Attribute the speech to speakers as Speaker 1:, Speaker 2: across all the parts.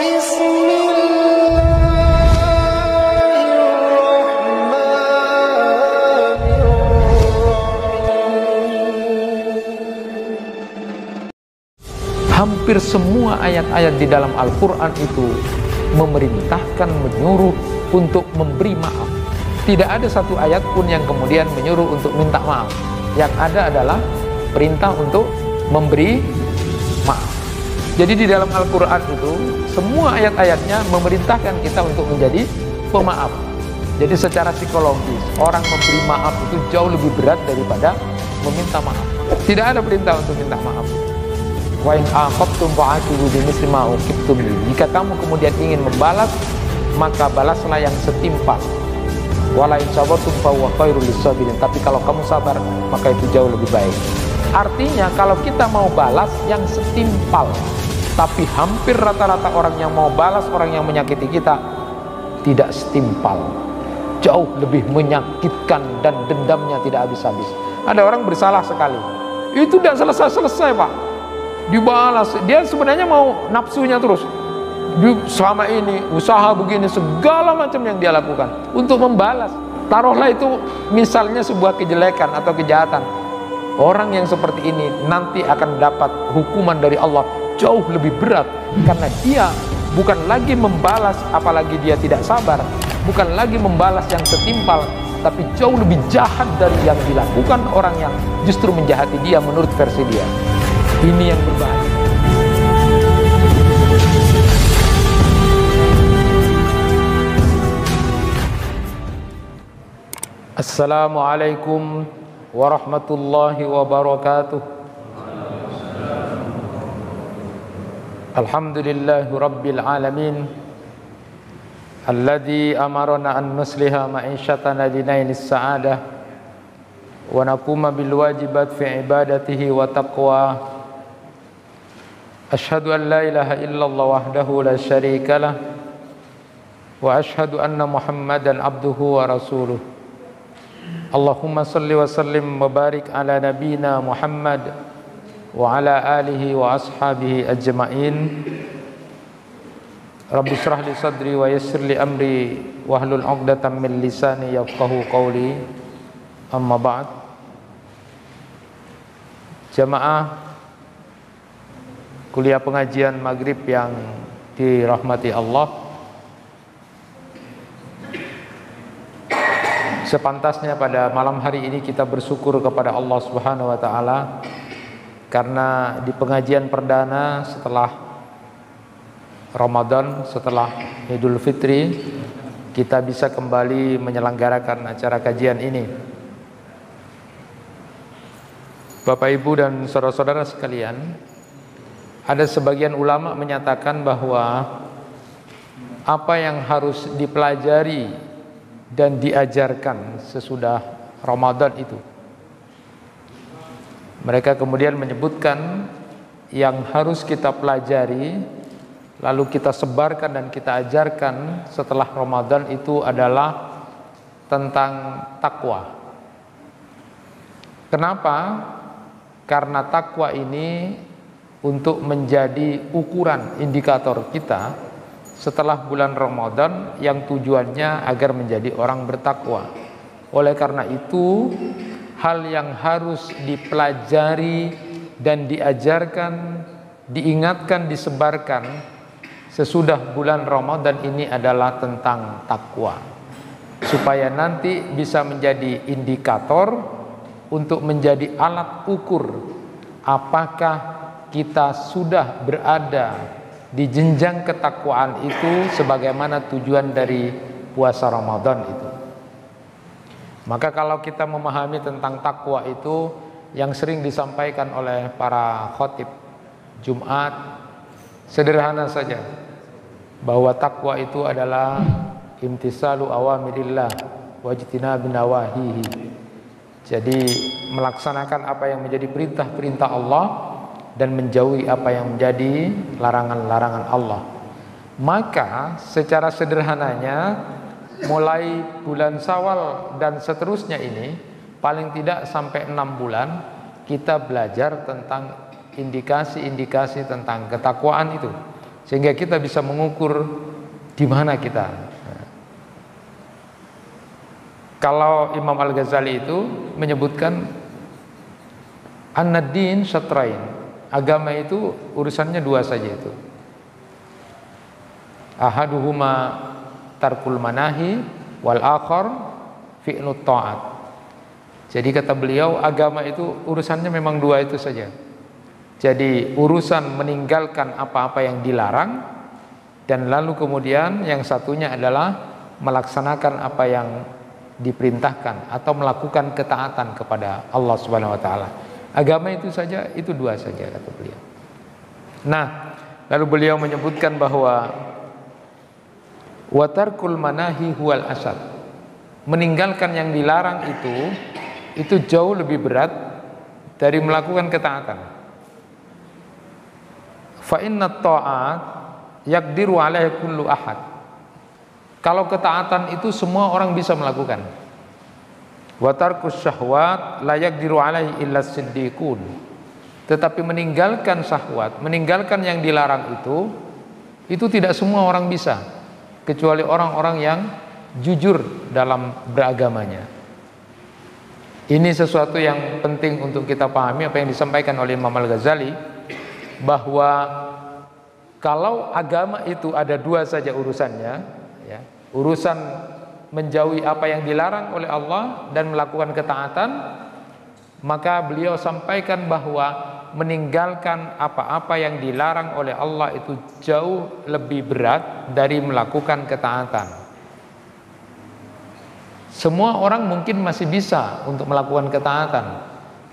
Speaker 1: Hampir semua ayat-ayat di dalam Al-Quran itu memerintahkan, menyuruh untuk memberi maaf. Tidak ada satu ayat pun yang kemudian menyuruh untuk minta maaf. Yang ada adalah perintah untuk memberi maaf. Jadi di dalam Al-Quran itu semua ayat-ayatnya memerintahkan kita untuk menjadi pemaaf. Jadi secara psikologis orang memberi maaf itu jauh lebih berat daripada meminta maaf. Tidak ada perintah untuk minta maaf. Wa in aqabtum fa'aqibu bimithli ma uqibtum bihi. Jika kamu kemudian ingin membalas, maka balaslah yang setimpal. Wala in sabartum fa huwa khairul lisabirin. Tapi kalau kamu sabar, maka itu jauh lebih baik. Artinya kalau kita mau balas yang setimpal, tapi hampir rata-rata orang yang mau balas orang yang menyakiti kita tidak setimpal, jauh lebih menyakitkan dan dendamnya tidak habis-habis. Ada orang bersalah sekali, itu tidak selesai-selesai Pak, dibalas. Dia sebenarnya mau nafsunya terus. Selama ini usaha begini, segala macam yang dia lakukan untuk membalas. Taruhlah itu misalnya sebuah kejelekan atau kejahatan. Orang yang seperti ini nanti akan dapat hukuman dari Allah jauh lebih berat, karena dia bukan lagi membalas, apalagi dia tidak sabar, bukan lagi membalas yang setimpal, tapi jauh lebih jahat dari yang dilakukan orang yang justru menjahati dia menurut versi dia. Ini yang berbahaya. Assalamualaikum warahmatullahi wabarakatuh. Alhamdulillahi rabbil alamin, alladzi amarana an nusliha ma'isyatana linailis sa'adah wa naquma bil wajibat fi ibadatihi wa taqwa. Ashhadu an la ilaha illallah wahdahu la syarika lah wa ashhadu anna Muhammadan abduhu wa rasuluh. Allahumma salli wa sallim wa barik ala nabina Muhammad wa ala alihi wa ashabihi ajma'in. Rabbi shrah li sadri wa yassir li amri wa hlul 'uqdatam min lisani yafqahu qawli. Amma ba'd. Jamaah kuliah pengajian maghrib yang dirahmati Allah, sepantasnya pada malam hari ini kita bersyukur kepada Allah Subhanahu wa taala karena di pengajian perdana setelah Ramadan, setelah Idul Fitri, kita bisa kembali menyelenggarakan acara kajian ini. Bapak Ibu dan saudara-saudara sekalian, ada sebagian ulama menyatakan bahwa apa yang harus dipelajari dan diajarkan sesudah Ramadan itu, mereka kemudian menyebutkan yang harus kita pelajari lalu kita sebarkan dan kita ajarkan setelah Ramadan itu adalah tentang takwa. Kenapa? Karena takwa ini untuk menjadi ukuran indikator kita setelah bulan Ramadan yang tujuannya agar menjadi orang bertakwa. Oleh karena itu, hal yang harus dipelajari dan diajarkan, diingatkan, disebarkan sesudah bulan Ramadan ini adalah tentang takwa, supaya nanti bisa menjadi indikator untuk menjadi alat ukur apakah kita sudah berada di jenjang ketakwaan itu sebagaimana tujuan dari puasa Ramadan itu. Maka kalau kita memahami tentang takwa itu yang sering disampaikan oleh para khotib Jumat, sederhana saja, bahwa takwa itu adalah imtisalu awamirillah wajtinabun nawahihi. Jadi melaksanakan apa yang menjadi perintah-perintah Allah dan menjauhi apa yang menjadi larangan-larangan Allah. Maka secara sederhananya mulai bulan Syawal dan seterusnya ini paling tidak sampai 6 bulan kita belajar tentang indikasi-indikasi tentang ketakwaan itu. sehingga kita bisa mengukur di mana kita. Kalau Imam Al-Ghazali itu menyebutkan an-din syatrain, agama itu urusannya dua saja itu. Ahaduhuma tarkul manahi wal akhar fi'lut ta'at. Jadi kata beliau, agama itu urusannya memang dua itu saja. Jadi urusan meninggalkan apa-apa yang dilarang, dan lalu kemudian yang satunya adalah melaksanakan apa yang diperintahkan atau melakukan ketaatan kepada Allah Subhanahu wa taala. Agama itu saja, itu dua saja kata beliau. Nah, lalu beliau menyebutkan bahwa wa tarkul manahi huwal asad. Meninggalkan yang dilarang itu jauh lebih berat dari melakukan ketaatan. Fa inna ta'at yaqdiru 'alaihi kullu ahad. Kalau ketaatan itu semua orang bisa melakukan. Wa tarkus syahwat la yaqdiru 'alaihi illa siddiqun. Tetapi meninggalkan syahwat, meninggalkan yang dilarang itu tidak semua orang bisa, kecuali orang-orang yang jujur dalam beragamanya. Ini sesuatu yang penting untuk kita pahami, apa yang disampaikan oleh Imam Al-Ghazali, bahwa kalau agama itu ada dua saja urusannya, ya, urusan menjauhi apa yang dilarang oleh Allah dan melakukan ketaatan, maka beliau sampaikan bahwa meninggalkan apa-apa yang dilarang oleh Allah itu jauh lebih berat dari melakukan ketaatan. Semua orang mungkin masih bisa untuk melakukan ketaatan,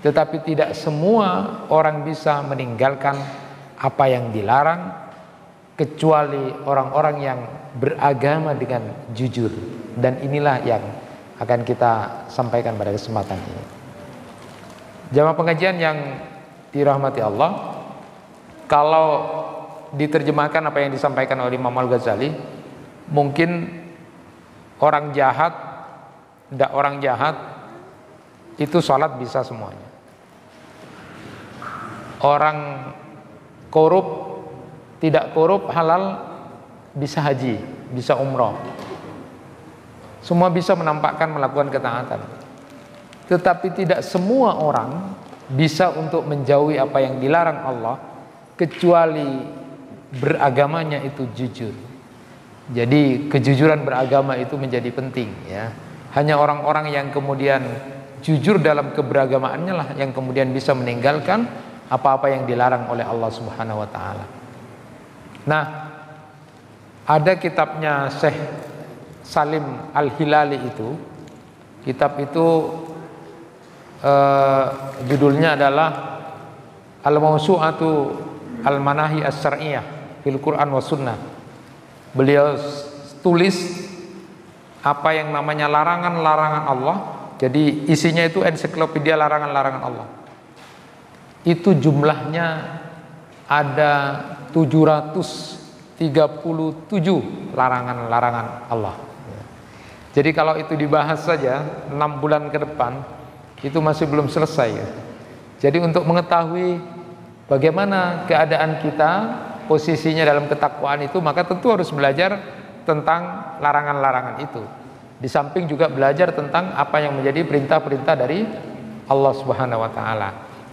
Speaker 1: tetapi tidak semua orang bisa meninggalkan apa yang dilarang, kecuali orang-orang yang beragama dengan jujur. Dan inilah yang akan kita sampaikan pada kesempatan ini. Jamaah pengajian yang dirahmati Allah, kalau diterjemahkan apa yang disampaikan oleh Imam Al-Ghazali, mungkin orang jahat itu sholat bisa semuanya. Orang korup, tidak korup, halal, bisa haji, bisa umroh. Semua bisa menampakkan melakukan ketaatan. Tetapi tidak semua orang bisa untuk menjauhi apa yang dilarang Allah, kecuali beragamanya itu jujur. Jadi kejujuran beragama itu menjadi penting, ya. Hanya orang-orang yang kemudian jujur dalam keberagamaannya lah yang kemudian bisa meninggalkan apa-apa yang dilarang oleh Allah Subhanahu wa taala. Nah, ada kitabnya Syekh Salim Al-Hilali itu. Kitab itu judulnya adalah Al-Mawsu'atu Al-Manahi As-Syar'iyyah fil Quran wa Sunnah. Beliau tulis apa yang namanya larangan-larangan Allah. Jadi isinya itu ensiklopedia larangan-larangan Allah. Itu jumlahnya ada 737 larangan-larangan Allah. Jadi kalau itu dibahas saja 6 bulan ke depan, itu masih belum selesai, ya. Jadi untuk mengetahui bagaimana keadaan kita, posisinya dalam ketakwaan itu, maka tentu harus belajar tentang larangan-larangan itu. Di samping juga belajar tentang apa yang menjadi perintah-perintah dari Allah Subhanahu wa taala.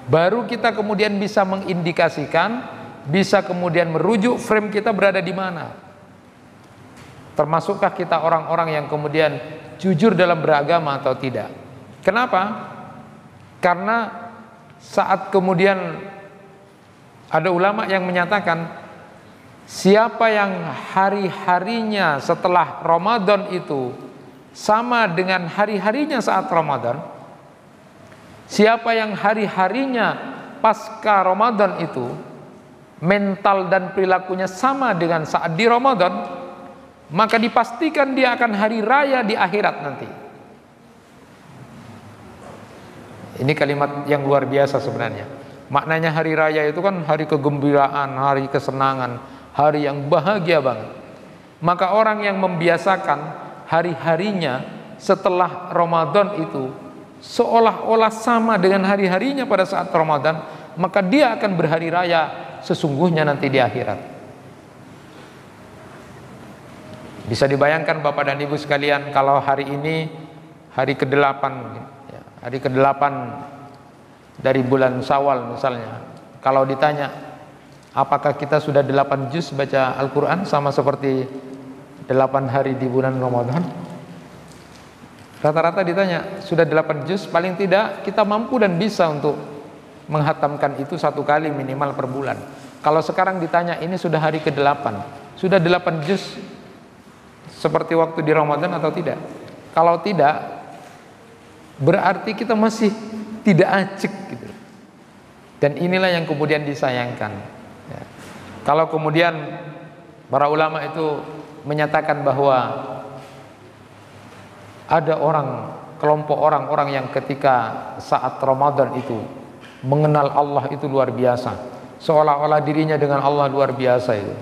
Speaker 1: Baru kita kemudian bisa mengindikasikan, bisa kemudian merujuk frame kita berada di mana. Termasukkah kita orang-orang yang kemudian jujur dalam beragama atau tidak? Kenapa? Karena saat kemudian ada ulama yang menyatakan, siapa yang hari-harinya setelah Ramadan itu sama dengan hari-harinya saat Ramadan, siapa yang hari-harinya pasca Ramadan itu mental dan perilakunya sama dengan saat di Ramadan, maka dipastikan dia akan hari raya di akhirat nanti. Ini kalimat yang luar biasa sebenarnya. Maknanya hari raya itu kan hari kegembiraan, hari kesenangan, hari yang bahagia banget. Maka orang yang membiasakan hari-harinya setelah Ramadan itu seolah-olah sama dengan hari-harinya pada saat Ramadan, maka dia akan berhari raya sesungguhnya nanti di akhirat. Bisa dibayangkan Bapak dan Ibu sekalian, kalau hari ini hari ke-8 ya, hari ke-8 dari bulan Syawal misalnya, kalau ditanya apakah kita sudah 8 juz baca Al-Quran sama seperti 8 hari di bulan Ramadan, rata-rata ditanya sudah 8 juz, paling tidak kita mampu dan bisa untuk menghatamkan itu 1 kali minimal per bulan. Kalau sekarang ditanya ini sudah hari ke-8, sudah 8 juz seperti waktu di Ramadan atau tidak? Kalau tidak, berarti kita masih tidak acik gitu. Dan inilah yang kemudian disayangkan ya. Kalau kemudian para ulama itu menyatakan bahwa ada kelompok orang-orang yang ketika saat Ramadan itu mengenal Allah itu luar biasa, seolah-olah dirinya dengan Allah luar biasa itu.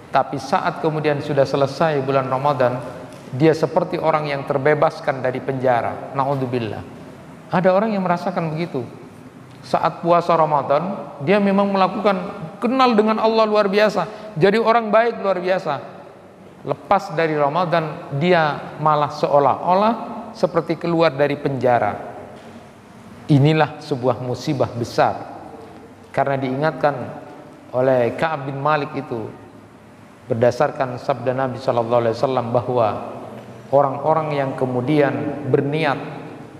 Speaker 1: Tapi saat kemudian sudah selesai bulan Ramadan, dia seperti orang yang terbebaskan dari penjara. Na'udzubillah. Ada orang yang merasakan begitu. Saat puasa Ramadan, dia memang melakukan kenal dengan Allah luar biasa, jadi orang baik luar biasa. Lepas dari Ramadan, dia malah seolah-olah seperti keluar dari penjara. Inilah sebuah musibah besar, karena diingatkan oleh Ka'ab bin Malik itu berdasarkan sabda Nabi SAW bahwa orang-orang yang kemudian berniat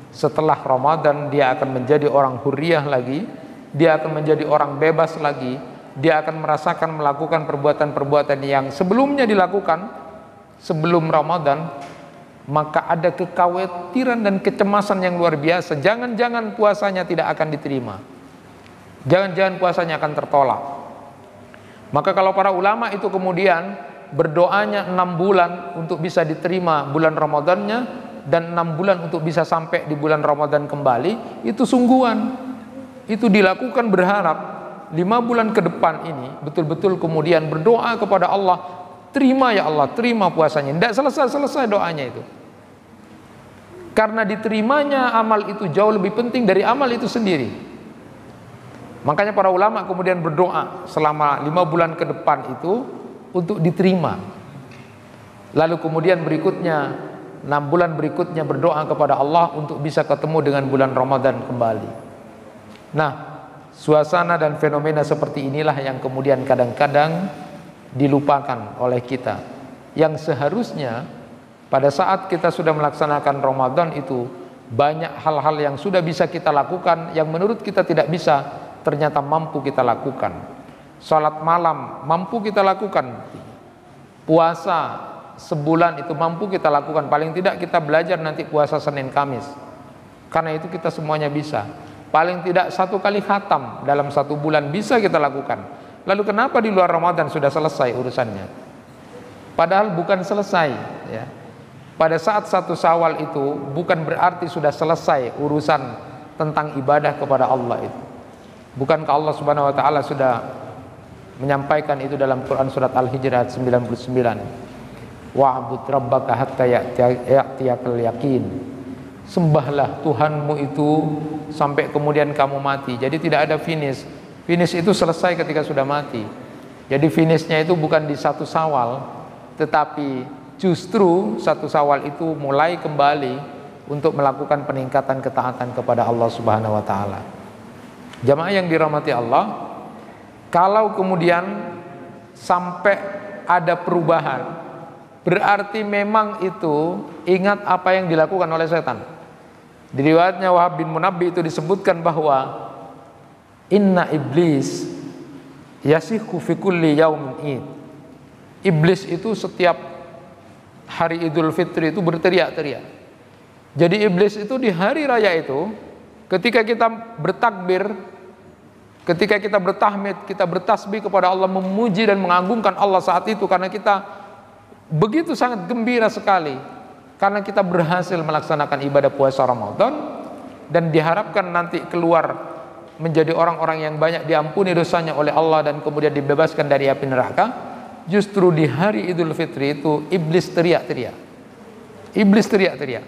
Speaker 1: setelah Ramadan dia akan menjadi orang hurriyah lagi, dia akan menjadi orang bebas lagi, dia akan merasakan melakukan perbuatan-perbuatan yang sebelumnya dilakukan sebelum Ramadan, maka ada kekhawatiran dan kecemasan yang luar biasa. Jangan-jangan puasanya tidak akan diterima, jangan-jangan puasanya akan tertolak. Maka kalau para ulama itu kemudian berdoanya 6 bulan untuk bisa diterima bulan Ramadannya, dan 6 bulan untuk bisa sampai di bulan Ramadan kembali, itu sungguhan, itu dilakukan berharap 5 bulan ke depan ini betul-betul kemudian berdoa kepada Allah, terima ya Allah, terima puasanya. Tidak selesai-selesai doanya itu, karena diterimanya amal itu jauh lebih penting dari amal itu sendiri. Makanya para ulama kemudian berdoa selama 5 bulan ke depan itu untuk diterima. Lalu kemudian berikutnya 6 bulan berikutnya berdoa kepada Allah untuk bisa ketemu dengan bulan Ramadan kembali. Nah, suasana dan fenomena seperti inilah yang kemudian kadang-kadang dilupakan oleh kita, yang seharusnya pada saat kita sudah melaksanakan Ramadan itu banyak hal-hal yang sudah bisa kita lakukan yang menurut kita tidak bisa, ternyata mampu kita lakukan. Salat malam mampu kita lakukan, puasa sebulan itu mampu kita lakukan. Paling tidak kita belajar nanti puasa Senin Kamis, karena itu kita semuanya bisa. Paling tidak 1 kali khatam dalam 1 bulan bisa kita lakukan. Lalu kenapa di luar Ramadan sudah selesai urusannya? Padahal bukan selesai ya. Pada saat 1 Syawal itu bukan berarti sudah selesai urusan tentang ibadah kepada Allah itu. Bukankah Allah Subhanahu wa taala sudah menyampaikan itu dalam Quran surat Al-Hijr ayat 99. Wa'bud rabbaka hatta ya'tiyakal yaqin. Sembahlah Tuhanmu itu sampai kemudian kamu mati. Jadi tidak ada finish. Finish itu selesai ketika sudah mati. Jadi finishnya itu bukan di 1 Syawal, tetapi justru 1 Syawal itu mulai kembali untuk melakukan peningkatan ketaatan kepada Allah Subhanahu wa taala. Jamaah yang dirahmati Allah, kalau kemudian sampai ada perubahan, berarti memang itu ingat apa yang dilakukan oleh setan. Di riwayatnya Wahab bin Munabbih itu disebutkan bahwa inna iblis yasihu fi kulli yaumin id. Iblis itu setiap hari Idul Fitri itu berteriak-teriak. Jadi iblis itu di hari raya itu, ketika kita bertakbir, ketika kita bertahmid, kita bertasbih kepada Allah, memuji dan mengagungkan Allah saat itu, karena kita begitu sangat gembira sekali, karena kita berhasil melaksanakan ibadah puasa Ramadan, dan diharapkan nanti keluar menjadi orang-orang yang banyak diampuni dosanya oleh Allah dan kemudian dibebaskan dari api neraka. Justru di hari Idul Fitri itu iblis teriak-teriak. Iblis teriak-teriak.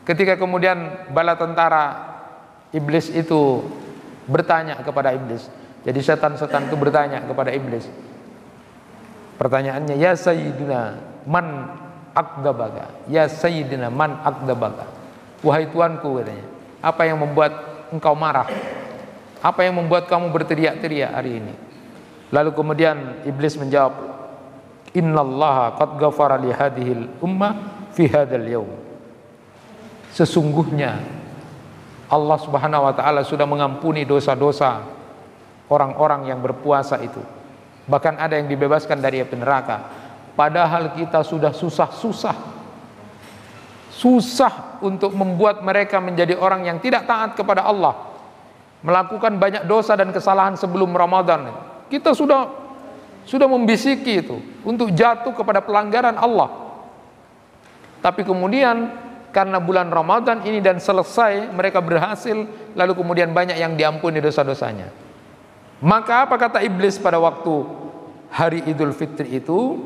Speaker 1: Ketika kemudian bala tentara iblis itu bertanya kepada iblis. Jadi setan-setan itu bertanya kepada iblis, Pertanyaannya, ya Sayyidina man akdabaga, ya Sayyidina man akdabaga, wahai Tuanku, katanya, apa yang membuat engkau marah, apa yang membuat kamu berteriak-teriak hari ini? Lalu kemudian iblis menjawab, innallaha qad ghafara li hadhil ummah fi hadzal yaum. Sesungguhnya Allah Subhanahu wa taala sudah mengampuni dosa-dosa orang-orang yang berpuasa itu. Bahkan ada yang dibebaskan dari api neraka. Padahal kita sudah susah untuk membuat mereka menjadi orang yang tidak taat kepada Allah, melakukan banyak dosa dan kesalahan sebelum Ramadan. Kita sudah membisiki itu untuk jatuh kepada pelanggaran Allah. Tapi kemudian karena bulan Ramadan ini dan selesai, mereka berhasil, lalu kemudian banyak yang diampuni dosa-dosanya. Maka apa kata iblis pada waktu hari Idul Fitri itu?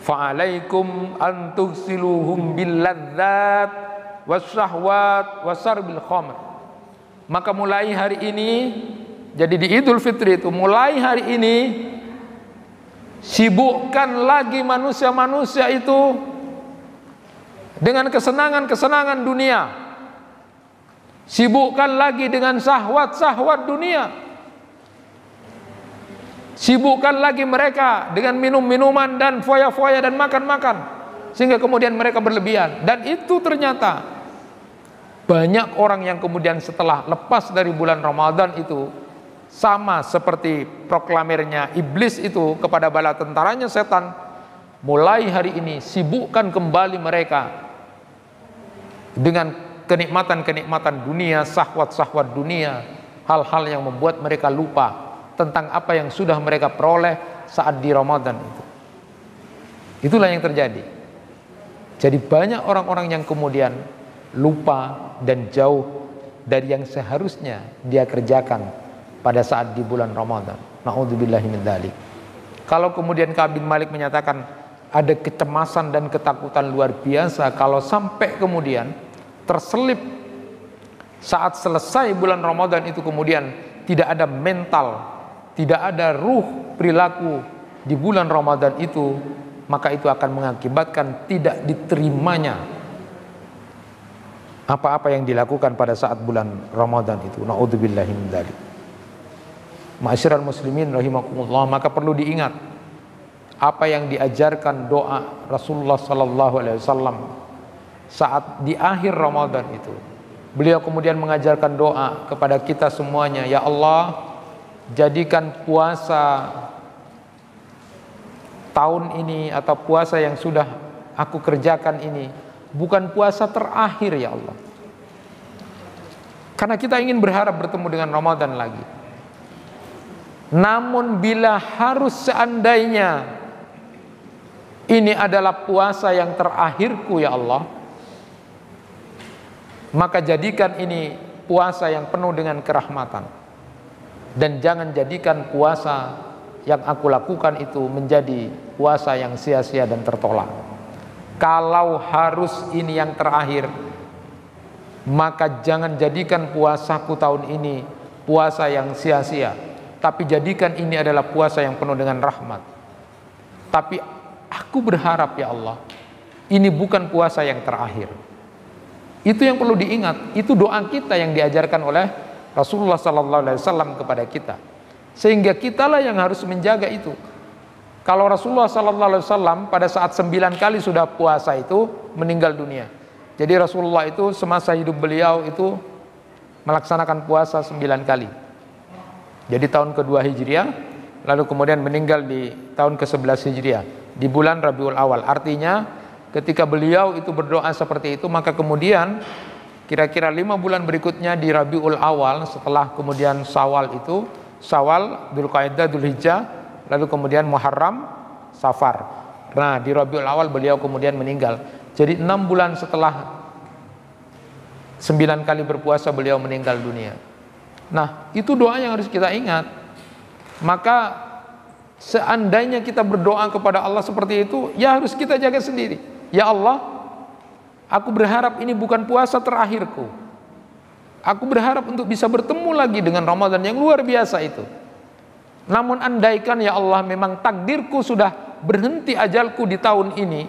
Speaker 1: Fa'alaikum an tughsiluhum bil ladzat wasyahwat wasarbil khamr. Maka mulai hari ini, jadi di Idul Fitri itu, mulai hari ini sibukkan lagi manusia-manusia itu dengan kesenangan-kesenangan dunia. Sibukkan lagi dengan syahwat-syahwat dunia. Sibukkan lagi mereka dengan minum-minuman dan foya-foya dan makan-makan, sehingga kemudian mereka berlebihan. Dan itu ternyata banyak orang yang kemudian setelah lepas dari bulan Ramadan itu, sama seperti proklamirnya iblis itu kepada bala tentaranya setan, mulai hari ini sibukkan kembali mereka dengan kenikmatan-kenikmatan dunia, syahwat-syahwat dunia, hal-hal yang membuat mereka lupa tentang apa yang sudah mereka peroleh saat di Ramadan itu. Itulah yang terjadi. Jadi banyak orang-orang yang kemudian lupa dan jauh dari yang seharusnya dia kerjakan pada saat di bulan Ramadan. Na'udzubillahi min dzalik. Kalau kemudian Ka'ab bin Malik menyatakan ada kecemasan dan ketakutan luar biasa kalau sampai kemudian terselip saat selesai bulan Ramadan itu kemudian tidak ada mental, tidak ada ruh perilaku di bulan Ramadan itu, maka itu akan mengakibatkan tidak diterimanya apa-apa yang dilakukan pada saat bulan Ramadan itu. Na'udzubillahi min dzalik. Ma'asyiral muslimin rahimakumullah, maka perlu diingat apa yang diajarkan doa Rasulullah sallallahu alaihi wasallam saat di akhir Ramadan itu. Beliau kemudian mengajarkan doa kepada kita semuanya, ya Allah, jadikan puasa tahun ini atau puasa yang sudah aku kerjakan ini bukan puasa terakhir ya Allah. Karena kita ingin berharap bertemu dengan Ramadan lagi. Namun bila harus seandainya ini adalah puasa yang terakhirku ya Allah, maka jadikan ini puasa yang penuh dengan kerahmatan. Dan jangan jadikan puasa yang aku lakukan itu menjadi puasa yang sia-sia dan tertolak. Kalau harus ini yang terakhir, maka jangan jadikan puasaku tahun ini puasa yang sia-sia, tapi jadikan ini adalah puasa yang penuh dengan rahmat. Tapi aku berharap ya Allah, ini bukan puasa yang terakhir. Itu yang perlu diingat. Itu doa kita yang diajarkan oleh Rasulullah SAW kepada kita, sehingga kitalah yang harus menjaga itu. Kalau Rasulullah SAW pada saat 9 kali sudah puasa itu meninggal dunia. Jadi Rasulullah itu semasa hidup beliau itu melaksanakan puasa 9 kali. Jadi tahun kedua Hijriah, lalu kemudian meninggal di tahun ke-11 Hijriah di bulan Rabiul Awal. Artinya ketika beliau itu berdoa seperti itu, maka kemudian kira-kira 5 bulan berikutnya di Rabiul Awal, setelah kemudian Syawal itu, Syawal, Dzulqa'dah, Dzulhijjah, lalu kemudian Muharram, Safar. Nah, di Rabiul Awal beliau kemudian meninggal. Jadi 6 bulan setelah 9 kali berpuasa beliau meninggal dunia. Nah, itu doa yang harus kita ingat. Maka seandainya kita berdoa kepada Allah seperti itu, ya harus kita jaga sendiri. Ya Allah, aku berharap ini bukan puasa terakhirku. Aku berharap untuk bisa bertemu lagi dengan Ramadan yang luar biasa itu. Namun andaikan ya Allah memang takdirku sudah berhenti ajalku di tahun ini,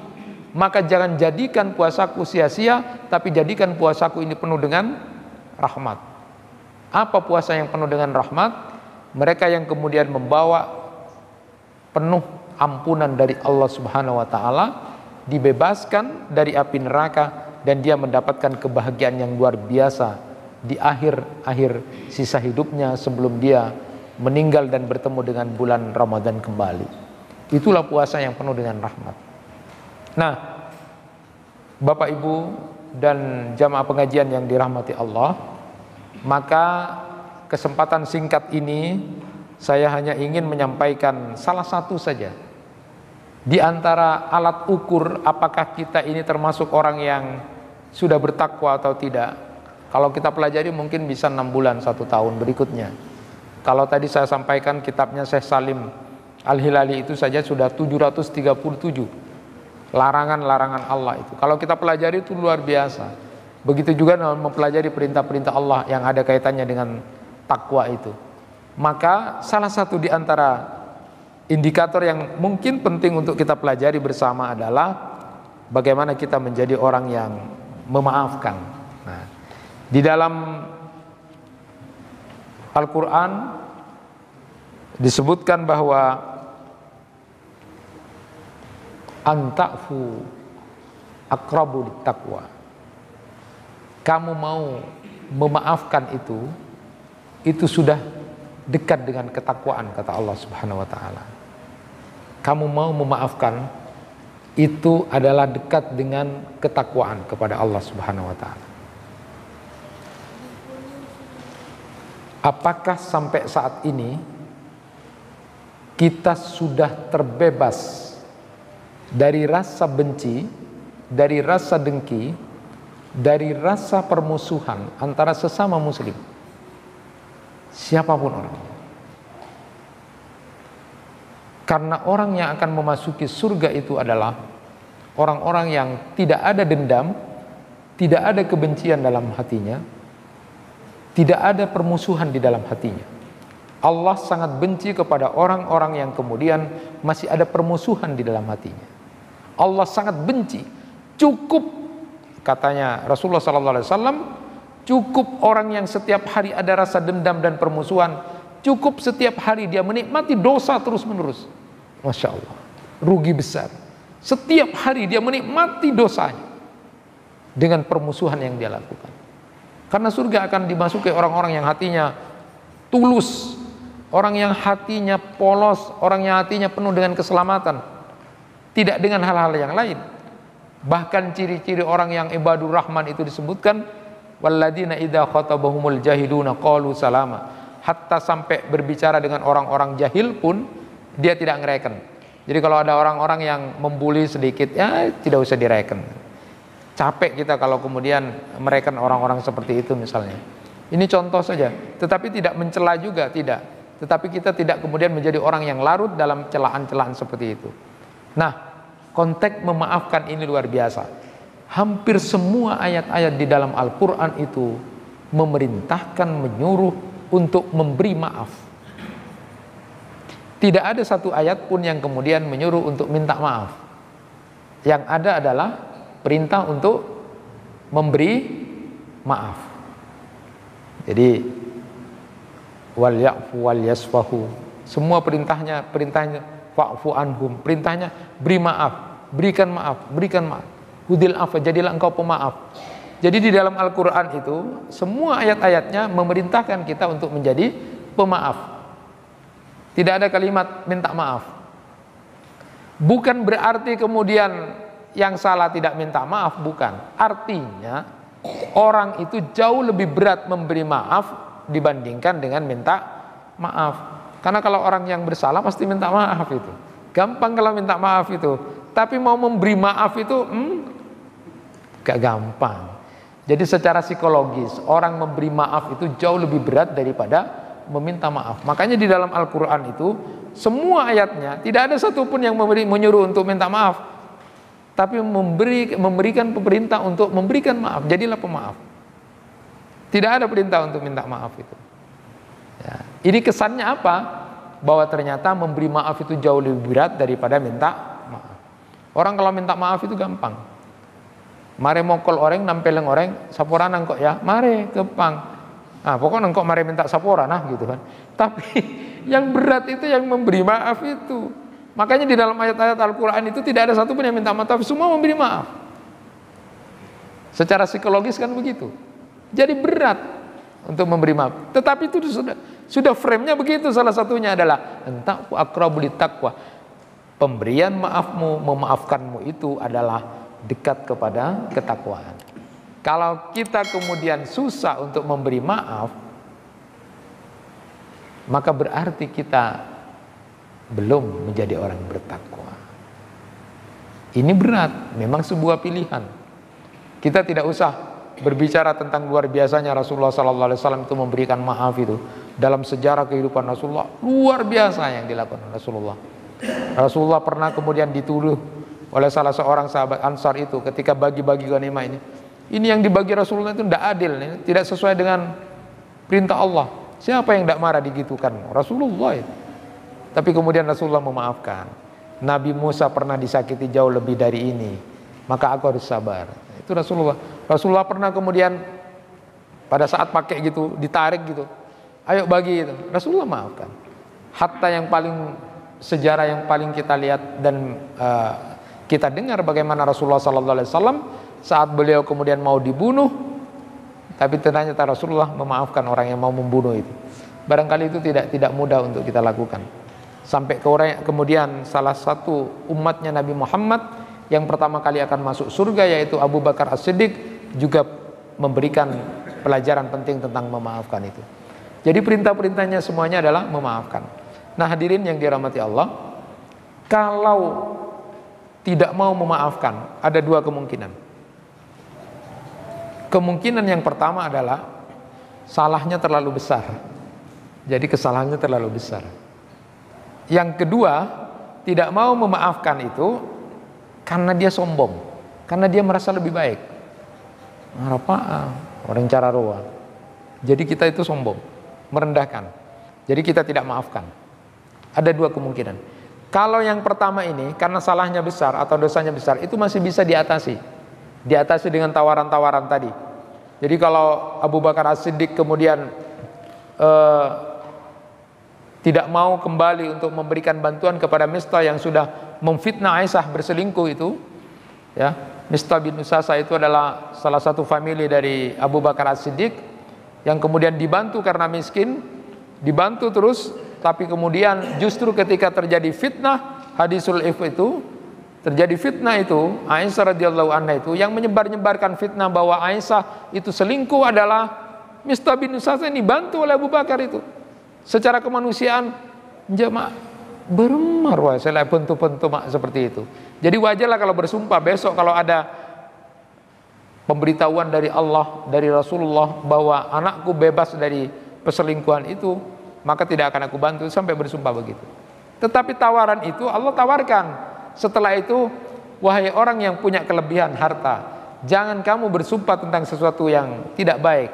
Speaker 1: maka jangan jadikan puasaku sia-sia, tapi jadikan puasaku ini penuh dengan rahmat. Apa puasa yang penuh dengan rahmat? Mereka yang kemudian membawa penuh ampunan dari Allah Subhanahu wa taala, dibebaskan dari api neraka, dan dia mendapatkan kebahagiaan yang luar biasa di akhir sisa hidupnya sebelum dia meninggal dan bertemu dengan bulan Ramadan kembali. Itulah puasa yang penuh dengan rahmat. Nah, Bapak Ibu dan jamaah pengajian yang dirahmati Allah, maka kesempatan singkat ini saya hanya ingin menyampaikan salah satu saja di antara alat ukur apakah kita ini termasuk orang yang sudah bertakwa atau tidak. Kalau kita pelajari mungkin bisa 6 bulan 1 tahun berikutnya. Kalau tadi saya sampaikan kitabnya Syekh Salim Al-Hilali itu saja sudah 737 larangan-larangan Allah itu. Kalau kita pelajari itu luar biasa. Begitu juga mempelajari perintah-perintah Allah yang ada kaitannya dengan takwa itu. Maka salah satu di antara indikator yang mungkin penting untuk kita pelajari bersama adalah bagaimana kita menjadi orang yang memaafkan. Nah, di dalam Al-Quran disebutkan bahwa anta'fu aqrabu littaqwa. Kamu mau memaafkan itu sudah dekat dengan ketakwaan, kata Allah Subhanahu wa taala. Kamu mau memaafkan itu adalah dekat dengan ketakwaan kepada Allah Subhanahu wa taala. Apakah sampai saat ini kita sudah terbebas dari rasa benci, dari rasa dengki, dari rasa permusuhan antara sesama muslim, siapapun orangnya? Karena orang yang akan memasuki surga itu adalah orang-orang yang tidak ada dendam, tidak ada kebencian dalam hatinya, tidak ada permusuhan di dalam hatinya. Allah sangat benci kepada orang-orang yang kemudian masih ada permusuhan di dalam hatinya. Allah sangat benci. Cukup, katanya Rasulullah SAW, cukup orang yang setiap hari ada rasa dendam dan permusuhan, cukup setiap hari dia menikmati dosa terus-menerus. Masya Allah, rugi besar. Setiap hari dia menikmati dosanya dengan permusuhan yang dia lakukan. Karena surga akan dimasuki orang-orang yang hatinya tulus, orang yang hatinya polos, orang yang hatinya penuh dengan keselamatan, tidak dengan hal-hal yang lain. Bahkan ciri-ciri orang yang ibadur rahman itu disebutkan, walladzina idza khatabahumul jahiluna qalu salama. Hatta sampai berbicara dengan orang-orang jahil pun dia tidak ngereken. Jadi kalau ada orang-orang yang membuli sedikit, ya tidak usah direken. Capek kita kalau kemudian mereka orang-orang seperti itu misalnya. Ini contoh saja, tetapi tidak mencela juga, tidak. Tetapi kita tidak kemudian menjadi orang yang larut dalam celaan-celaan seperti itu. Nah, konteks memaafkan ini luar biasa. Hampir semua ayat-ayat di dalam Al-Quran itu memerintahkan, menyuruh untuk memberi maaf. Tidak ada satu ayat pun yang kemudian menyuruh untuk minta maaf. Yang ada adalah perintah untuk memberi maaf. Jadi wal ya'fu wal yasfahu, semua perintahnya fa'fu anhum, perintahnya beri maaf, berikan maaf, berikan maaf. Hudil afa, jadilah engkau pemaaf. Jadi di dalam Al-Quran itu semua ayat-ayatnya memerintahkan kita untuk menjadi pemaaf. Tidak ada kalimat minta maaf. Bukan berarti kemudian yang salah tidak minta maaf, bukan. Artinya orang itu jauh lebih berat memberi maaf dibandingkan dengan minta maaf. Karena kalau orang yang bersalah pasti minta maaf itu. Gampang kalau minta maaf itu. Tapi mau memberi maaf itu gak gampang. Jadi secara psikologis orang memberi maaf itu jauh lebih berat daripada meminta maaf. Makanya di dalam Al-Quran itu semua ayatnya tidak ada satupun yang menyuruh untuk minta maaf, tapi memberikan perintah untuk memberikan maaf. Jadilah pemaaf. Tidak ada perintah untuk minta maaf itu. Ya. Ini kesannya apa? bahwa ternyata memberi maaf itu jauh lebih berat daripada minta maaf. Orang kalau minta maaf itu gampang. Mare mokol orang nampeleng orang sapora nangkok ya, mare kepang. Nah, pokoknya nangkok mare minta sapora nah gitu kan. Tapi yang berat itu yang memberi maaf itu. Makanya di dalam ayat-ayat Al-Qur'an itu tidak ada satupun yang minta maaf, tapi semua memberi maaf. Secara psikologis kan begitu. Jadi berat untuk memberi maaf. Tetapi itu sudah frame-nya begitu. Salah satunya adalah entaqu aqrabu littaqwa. Pemberian maafmu, memaafkanmu itu adalah dekat kepada ketakwaan. Kalau kita kemudian susah untuk memberi maaf, maka berarti kita belum menjadi orang bertakwa. Ini berat, memang sebuah pilihan. Kita tidak usah berbicara tentang luar biasanya Rasulullah SAW itu memberikan maaf itu. Dalam sejarah kehidupan Rasulullah, luar biasa yang dilakukan Rasulullah. Rasulullah pernah kemudian dituduh oleh salah seorang sahabat Ansar itu ketika bagi-bagi ghanimah ini. Ini yang dibagi Rasulullah itu tidak adil, tidak sesuai dengan perintah Allah. Siapa yang tidak marah digitukan? Rasulullah itu. Tapi kemudian Rasulullah memaafkan. Nabi Musa pernah disakiti jauh lebih dari ini, maka aku harus sabar. Itu Rasulullah. Rasulullah pernah kemudian pada saat pakai gitu, ditarik gitu, ayo bagi itu. Rasulullah maafkan. Hatta yang paling sejarah yang paling kita lihat dan kita dengar bagaimana Rasulullah SAW saat beliau kemudian mau dibunuh, tapi ternyata Rasulullah memaafkan orang yang mau membunuh itu. Barangkali itu tidak mudah untuk kita lakukan. Sampai kemudian salah satu umatnya Nabi Muhammad yang pertama kali akan masuk surga yaitu Abu Bakar As-Siddiq juga memberikan pelajaran penting tentang memaafkan itu. Jadi perintah-perintahnya semuanya adalah memaafkan. Nah hadirin yang dirahmati Allah, kalau tidak mau memaafkan ada dua kemungkinan. Kemungkinan yang pertama adalah salahnya terlalu besar. Jadi kesalahannya terlalu besar. Yang kedua, tidak mau memaafkan itu karena dia sombong, karena dia merasa lebih baik. Apa orang cara roa. Jadi kita itu sombong, merendahkan. Jadi kita tidak maafkan. Ada dua kemungkinan. Kalau yang pertama ini karena salahnya besar atau dosanya besar, itu masih bisa diatasi. Diatasi dengan tawaran-tawaran tadi. Jadi kalau Abu Bakar As-Siddiq kemudian tidak mau kembali untuk memberikan bantuan kepada Mistah yang sudah memfitnah Aisyah berselingkuh itu, ya, Mistah bin Usasa itu adalah salah satu famili dari Abu Bakar As-Siddiq yang kemudian dibantu karena miskin, dibantu terus, tapi kemudian justru ketika terjadi fitnah hadisul ifk itu, terjadi fitnah itu, Aisyah radhiyallahu anha itu yang menyebar-nyebarkan fitnah bahwa Aisyah itu selingkuh adalah Mistah bin Usasa yang dibantu oleh Abu Bakar itu. Secara kemanusiaan jemaah bermarwah selai pentu-pentu seperti itu. Jadi wajarlah kalau bersumpah besok kalau ada pemberitahuan dari Allah, dari Rasulullah bahwa anakku bebas dari perselingkuhan itu, maka tidak akan aku bantu, sampai bersumpah begitu. Tetapi tawaran itu Allah tawarkan. Setelah itu, wahai orang yang punya kelebihan harta, jangan kamu bersumpah tentang sesuatu yang tidak baik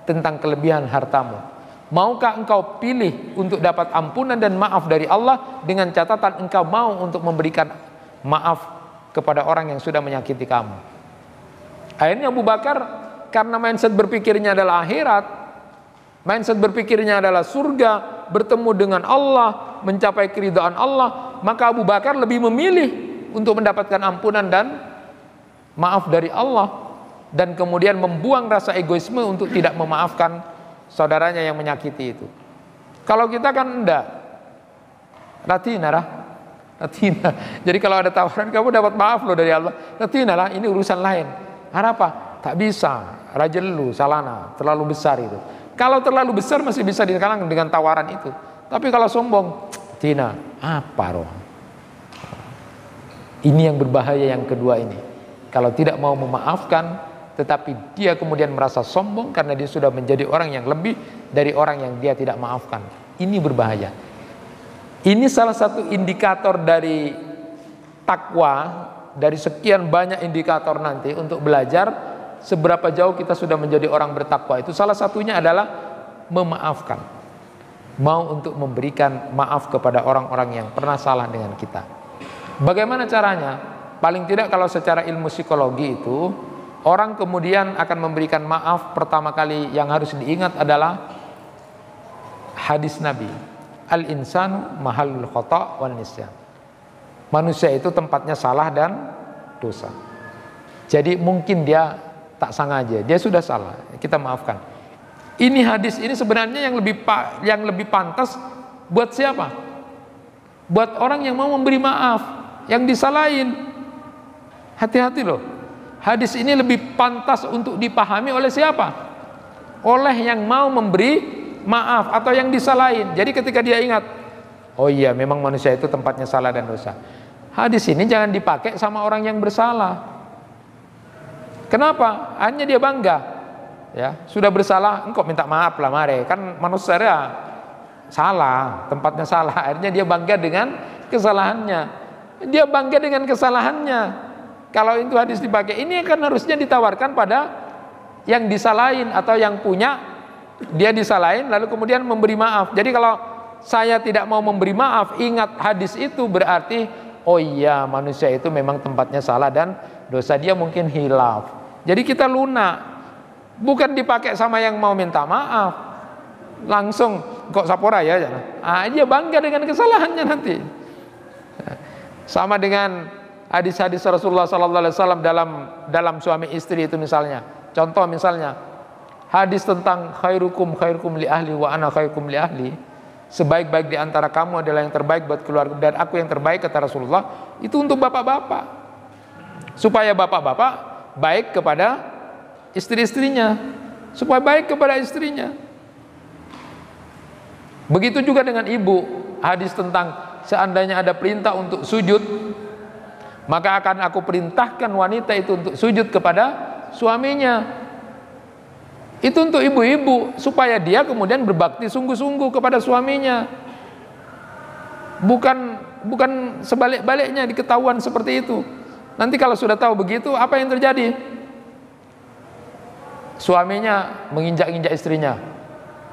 Speaker 1: tentang kelebihan hartamu. Maukah engkau pilih untuk dapat ampunan dan maaf dari Allah dengan catatan engkau mau untuk memberikan maaf kepada orang yang sudah menyakiti kamu? Akhirnya Abu Bakar karena mindset berpikirnya adalah akhirat, mindset berpikirnya adalah surga, bertemu dengan Allah, mencapai keridhaan Allah, maka Abu Bakar lebih memilih untuk mendapatkan ampunan dan maaf dari Allah, dan kemudian membuang rasa egoisme untuk tidak memaafkan saudaranya yang menyakiti itu. Kalau kita kan enggak, ratina. Jadi kalau ada tawaran kamu dapat maaf loh dari Allah, ratina lah, ini urusan lain. Apa? Tak bisa, rajelu salana, terlalu besar itu. Kalau terlalu besar masih bisa dikalahkan dengan tawaran itu. Tapi kalau sombong, tina, apa roh? Ini yang berbahaya yang kedua ini. Kalau tidak mau memaafkan, tetapi dia kemudian merasa sombong karena dia sudah menjadi orang yang lebih dari orang yang dia tidak maafkan. Ini berbahaya. Ini salah satu indikator dari takwa, dari sekian banyak indikator nanti untuk belajar seberapa jauh kita sudah menjadi orang bertakwa. Itu salah satunya adalah memaafkan. mau untuk memberikan maaf kepada orang-orang yang pernah salah dengan kita. Bagaimana caranya? Paling tidak kalau secara ilmu psikologi itu, orang kemudian akan memberikan maaf, pertama kali yang harus diingat adalah hadis Nabi, al-insanu mahallul khata' wan nisyan. Manusia itu tempatnya salah dan dosa. Jadi mungkin dia tak sengaja, dia sudah salah, kita maafkan. Ini hadis ini sebenarnya yang lebih pantas buat siapa? Buat orang yang mau memberi maaf, yang disalahin. Hati-hati loh. Hadis ini lebih pantas untuk dipahami oleh siapa? Oleh yang mau memberi maaf atau yang disalahin. Jadi ketika dia ingat, oh iya memang manusia itu tempatnya salah dan dosa. Hadis ini jangan dipakai sama orang yang bersalah. Kenapa? Hanya dia bangga. Ya, sudah bersalah, engkau minta maaf lah mare. Kan manusia ya salah, tempatnya salah. Akhirnya dia bangga dengan kesalahannya. Dia bangga dengan kesalahannya. Kalau itu hadis dipakai, ini kan harusnya ditawarkan pada yang disalahin atau yang punya, dia disalahin lalu kemudian memberi maaf. Jadi kalau saya tidak mau memberi maaf, ingat hadis itu berarti oh iya manusia itu memang tempatnya salah dan dosa dia mungkin hilaf. Jadi kita lunak, bukan dipakai sama yang mau minta maaf. Langsung kok sapora ya, dia bangga dengan kesalahannya nanti. Sama dengan hadis-hadis Rasulullah SAW dalam suami istri itu misalnya. Contoh misalnya hadis tentang khairukum li ahli wa ana khairukum li ahli. Sebaik-baik di antara kamu adalah yang terbaik buat keluarga dan aku yang terbaik, kata Rasulullah. Itu untuk bapak-bapak, supaya bapak-bapak baik kepada istri-istrinya, supaya baik kepada istrinya. Begitu juga dengan ibu. Hadis tentang seandainya ada perintah untuk sujud, maka akan aku perintahkan wanita itu untuk sujud kepada suaminya. Itu untuk ibu-ibu, supaya dia kemudian berbakti sungguh-sungguh kepada suaminya. Bukan sebalik-baliknya diketahuan seperti itu. Nanti kalau sudah tahu begitu, apa yang terjadi? Suaminya menginjak-injak istrinya.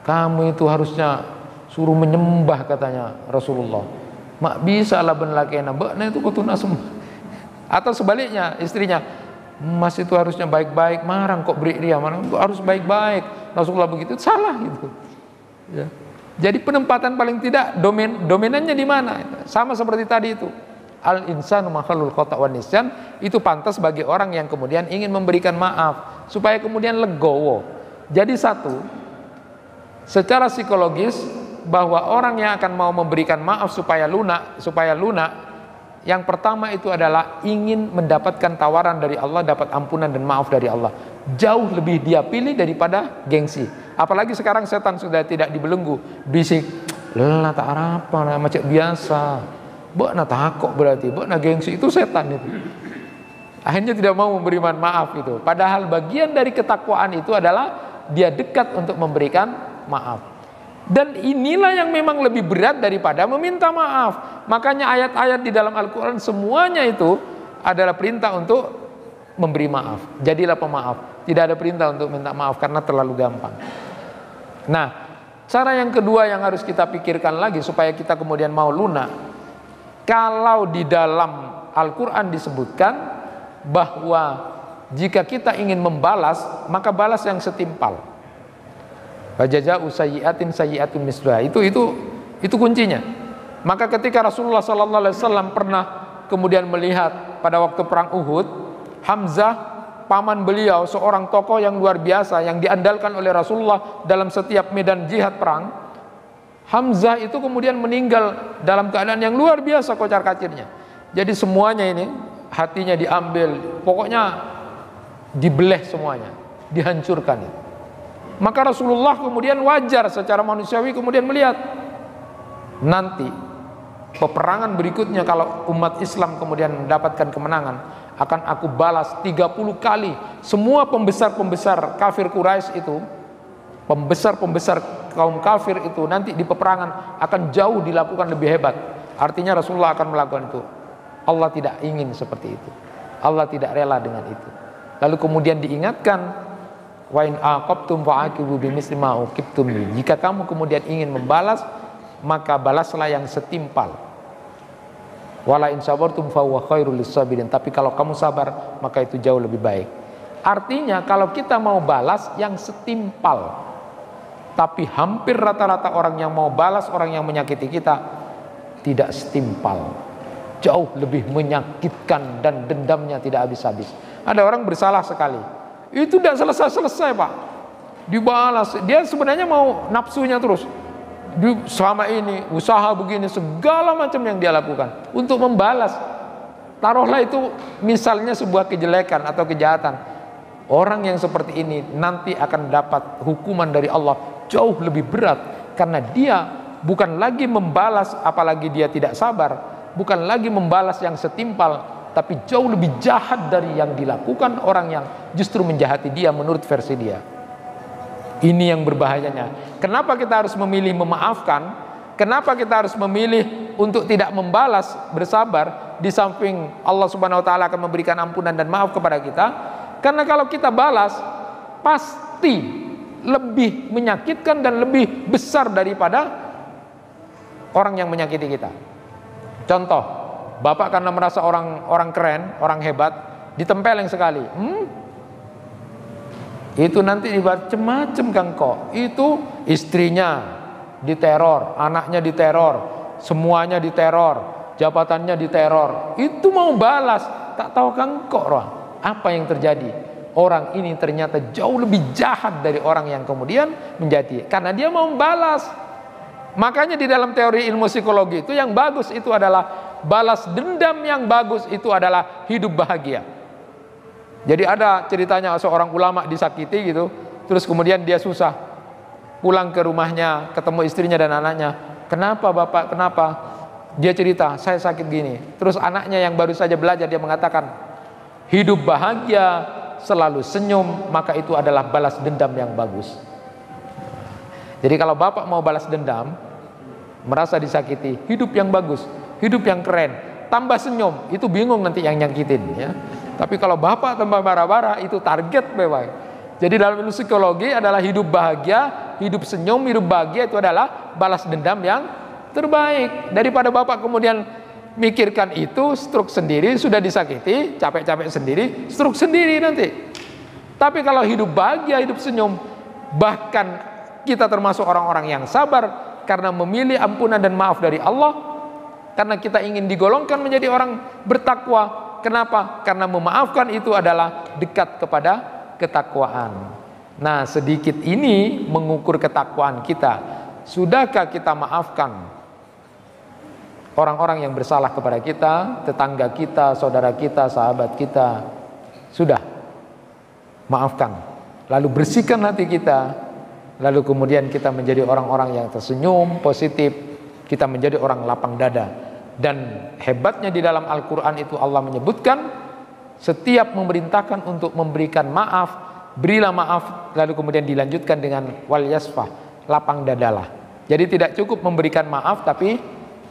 Speaker 1: Kamu itu harusnya suruh menyembah, katanya Rasulullah. Mak bisa lah ben lakena, bakna itu kutuna semua. Atau sebaliknya istrinya, mas itu harusnya baik-baik, marang kok beri dia, marang harus baik-baik. Rasulullah begitu, salah gitu. Ya. Jadi penempatan paling tidak dominannya di mana? Sama seperti tadi itu. Al-insanu makhlul khata' wan nisyan, itu pantas bagi orang yang kemudian ingin memberikan maaf supaya kemudian legowo. Jadi satu, secara psikologis bahwa orang yang akan mau memberikan maaf supaya lunak, yang pertama itu adalah ingin mendapatkan tawaran dari Allah, dapat ampunan dan maaf dari Allah. Jauh lebih dia pilih daripada gengsi. Apalagi sekarang setan sudah tidak dibelenggu, bisik, lelah tak apa, macam biasa. Bok na takok berarti, bok na gengsi, itu setan itu. Akhirnya tidak mau memberi maaf itu. Padahal bagian dari ketakwaan itu adalah dia dekat untuk memberikan maaf. Dan inilah yang memang lebih berat daripada meminta maaf. Makanya ayat-ayat di dalam Al-Quran semuanya itu adalah perintah untuk memberi maaf. Jadilah pemaaf. Tidak ada perintah untuk minta maaf karena terlalu gampang. Nah, cara yang kedua yang harus kita pikirkan lagi supaya kita kemudian mau lunak. Kalau di dalam Al-Quran disebutkan bahwa jika kita ingin membalas, maka balas yang setimpal. Fajaza'u sayyi'atin sayyi'atun misluha. Itu kuncinya. Maka ketika Rasulullah SAW pernah kemudian melihat pada waktu perang Uhud, Hamzah paman beliau seorang tokoh yang luar biasa yang diandalkan oleh Rasulullah dalam setiap medan jihad perang. Hamzah itu kemudian meninggal dalam keadaan yang luar biasa kocar-kacirnya. Jadi semuanya ini hatinya diambil, pokoknya dibelah semuanya, dihancurkan itu. Maka Rasulullah kemudian wajar secara manusiawi kemudian melihat nanti peperangan berikutnya kalau umat Islam kemudian mendapatkan kemenangan, akan aku balas 30 kali semua pembesar-pembesar kafir Quraisy itu, pembesar-pembesar kaum kafir itu nanti di peperangan akan jauh dilakukan lebih hebat. Artinya Rasulullah akan melakukan itu. Allah tidak ingin seperti itu. Allah tidak rela dengan itu. Lalu kemudian diingatkan Wa in aqabtum fa'aqibu bimisli ma uqibtum bi. Jika kamu kemudian ingin membalas, maka balaslah yang setimpal. Wala in sabartum fa huwa khairul lisabirin. Tapi kalau kamu sabar, maka itu jauh lebih baik. Artinya kalau kita mau balas yang setimpal. Tapi hampir rata-rata orang yang mau balas orang yang menyakiti kita tidak setimpal. Jauh lebih menyakitkan dan dendamnya tidak habis-habis. Ada orang bersalah sekali, itu tidak selesai-selesai Pak, dibalas. Dia sebenarnya mau nafsunya terus. Selama ini usaha begini, segala macam yang dia lakukan untuk membalas. Taruhlah itu misalnya sebuah kejelekan atau kejahatan. Orang yang seperti ini nanti akan dapat hukuman dari Allah jauh lebih berat, karena dia bukan lagi membalas, apalagi dia tidak sabar, bukan lagi membalas yang setimpal, tapi jauh lebih jahat dari yang dilakukan orang yang justru menjahati dia menurut versi dia. Ini yang berbahayanya. Kenapa kita harus memilih memaafkan? Kenapa kita harus memilih untuk tidak membalas, bersabar, di samping Allah Subhanahu wa taala akan memberikan ampunan dan maaf kepada kita? Karena kalau kita balas, pasti lebih menyakitkan dan lebih besar daripada orang yang menyakiti kita. Contoh, bapak karena merasa orang keren, orang hebat, ditempeleng sekali. Itu nanti macam-macam Kang Ko. Itu istrinya diteror, anaknya diteror, semuanya diteror, jabatannya diteror. Itu mau balas, tak tahu Kang Ko apa yang terjadi. Orang ini ternyata jauh lebih jahat dari orang yang kemudian menjadi, karena dia mau membalas. Makanya di dalam teori ilmu psikologi itu yang bagus itu adalah balas dendam, yang bagus itu adalah hidup bahagia. Jadi ada ceritanya seorang ulama disakiti gitu, terus kemudian dia susah pulang ke rumahnya, ketemu istrinya dan anaknya. Kenapa bapak, kenapa? Dia cerita, saya sakit gini. Terus anaknya yang baru saja belajar, dia mengatakan, hidup bahagia, selalu senyum, maka itu adalah balas dendam yang bagus. Jadi kalau bapak mau balas dendam, merasa disakiti, hidup yang bagus, hidup yang keren, tambah senyum, itu bingung nanti yang nyakitin ya. Tapi kalau bapak tambah marah-marah, itu target bebas. Jadi dalam ilmu psikologi adalah hidup bahagia, hidup senyum, hidup bahagia itu adalah balas dendam yang terbaik. Daripada bapak kemudian mikirkan itu, stroke sendiri, sudah disakiti, capek-capek sendiri, stroke sendiri nanti. Tapi kalau hidup bahagia, hidup senyum, bahkan kita termasuk orang-orang yang sabar karena memilih ampunan dan maaf dari Allah, karena kita ingin digolongkan menjadi orang bertakwa. Kenapa? Karena memaafkan itu adalah dekat kepada ketakwaan. Nah, sedikit ini mengukur ketakwaan kita. Sudahkah kita maafkan orang-orang yang bersalah kepada kita, tetangga kita, saudara kita, sahabat kita? Sudah, maafkan. Lalu bersihkan hati kita. Lalu kemudian kita menjadi orang-orang yang tersenyum, positif. Kita menjadi orang lapang dada. Dan hebatnya di dalam Al-Quran itu Allah menyebutkan, setiap memerintahkan untuk memberikan maaf, berilah maaf. Lalu kemudian dilanjutkan dengan wal yasfah, lapang dadalah. Jadi tidak cukup memberikan maaf, tapi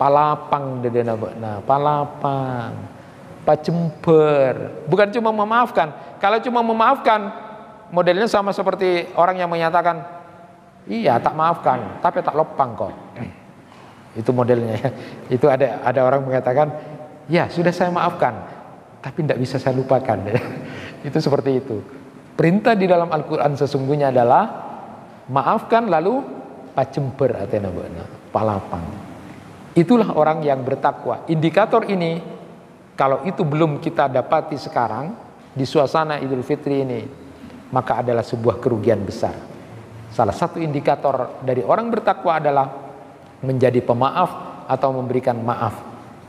Speaker 1: palapang dadana beuna, palapang, pacemper. Bukan cuma memaafkan. Kalau cuma memaafkan, modelnya sama seperti orang yang menyatakan, iya tak maafkan, tapi tak lopang kok. Itu modelnya ya. Itu ada orang mengatakan, ya sudah saya maafkan, tapi tidak bisa saya lupakan. Itu seperti itu. Perintah di dalam Al-Quran sesungguhnya adalah maafkan lalu pacemper atena beuna, palapang. Itulah orang yang bertakwa. Indikator ini, kalau itu belum kita dapati sekarang di suasana Idul Fitri ini, maka adalah sebuah kerugian besar. Salah satu indikator dari orang bertakwa adalah menjadi pemaaf atau memberikan maaf.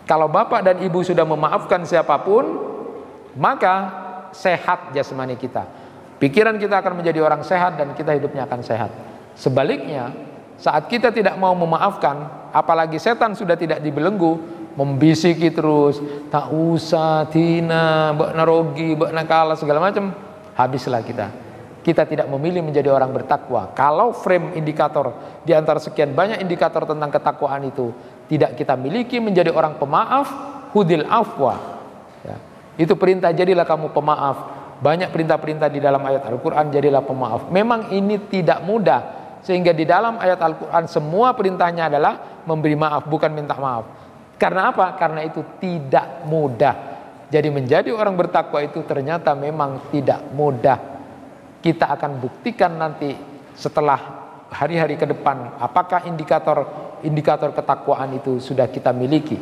Speaker 1: Kalau bapak dan ibu sudah memaafkan siapapun, maka sehat jasmani kita. Pikiran kita akan menjadi orang sehat dan kita hidupnya akan sehat. Sebaliknya, saat kita tidak mau memaafkan, apalagi setan sudah tidak dibelenggu, membisiki terus, tak usah tina, mbak narogi, mbak nakala, segala macam, habislah kita. Kita tidak memilih menjadi orang bertakwa. Kalau frame indikator di antara sekian banyak indikator tentang ketakwaan itu tidak kita miliki, menjadi orang pemaaf, hudil afwa ya. Itu perintah, jadilah kamu pemaaf. Banyak perintah-perintah di dalam ayat Al-Quran, jadilah pemaaf. Memang ini tidak mudah, sehingga di dalam ayat Al-Quran semua perintahnya adalah memberi maaf, bukan minta maaf. Karena apa? Karena itu tidak mudah. Jadi menjadi orang bertakwa itu ternyata memang tidak mudah. Kita akan buktikan nanti setelah hari-hari ke depan apakah indikator ketakwaan itu sudah kita miliki.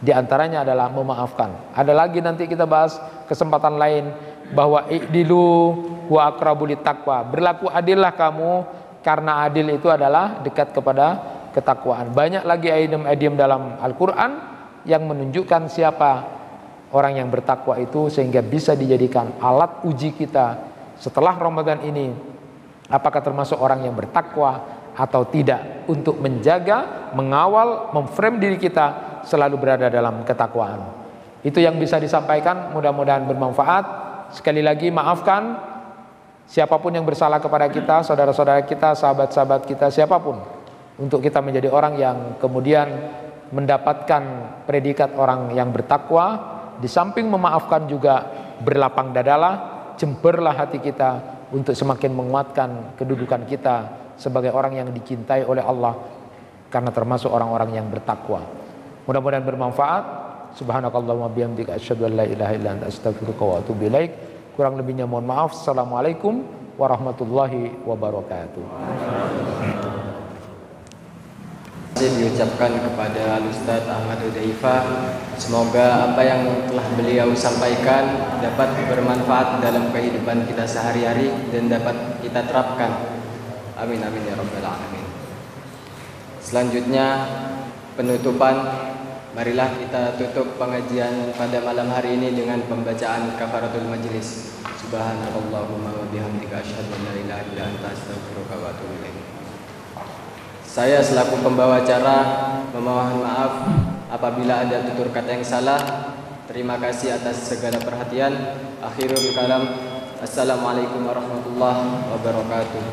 Speaker 1: Di antaranya adalah memaafkan. Ada lagi nanti kita bahas kesempatan lain, bahwa i'dilu wa aqrabu littaqwa, berlaku adillah kamu, karena adil itu adalah dekat kepada ketakwaan. Banyak lagi idiom dalam Al-Quran yang menunjukkan siapa orang yang bertakwa itu, sehingga bisa dijadikan alat uji kita setelah Ramadan ini, apakah termasuk orang yang bertakwa atau tidak, untuk menjaga, mengawal, memframe diri kita selalu berada dalam ketakwaan. Itu yang bisa disampaikan, mudah-mudahan bermanfaat. Sekali lagi, maafkan siapapun yang bersalah kepada kita, saudara-saudara kita, sahabat-sahabat kita, siapapun, untuk kita menjadi orang yang kemudian mendapatkan predikat orang yang bertakwa. Di samping memaafkan juga berlapang dadalah, jemberlah hati kita untuk semakin menguatkan kedudukan kita sebagai orang yang dicintai oleh Allah, karena termasuk orang-orang yang bertakwa. Mudah-mudahan bermanfaat. Subhanakallahumma bihamdika asyhadu an la ilaha illa anta astaghfiruka wa atubu ilaik. Kurang lebihnya mohon maaf. Assalamualaikum warahmatullahi wabarakatuh.
Speaker 2: Diucapkan kepada Al-Ustaz Ahmad Hudzaifah, semoga apa yang telah beliau sampaikan dapat bermanfaat dalam kehidupan kita sehari-hari dan dapat kita terapkan. Amin amin ya rabbal alamin. Selanjutnya penutupan. Marilah kita tutup pengajian pada malam hari ini dengan pembacaan kafaratul majlis. Subhanallahumma wa bihamdika asyhadu an la ilaha illa anta astaghfiruka wa atubu ilaik. Saya selaku pembawa acara memohon maaf apabila ada tutur kata yang salah. Terima kasih atas segala perhatian. Akhirul kalam. Assalamualaikum warahmatullahi wabarakatuh.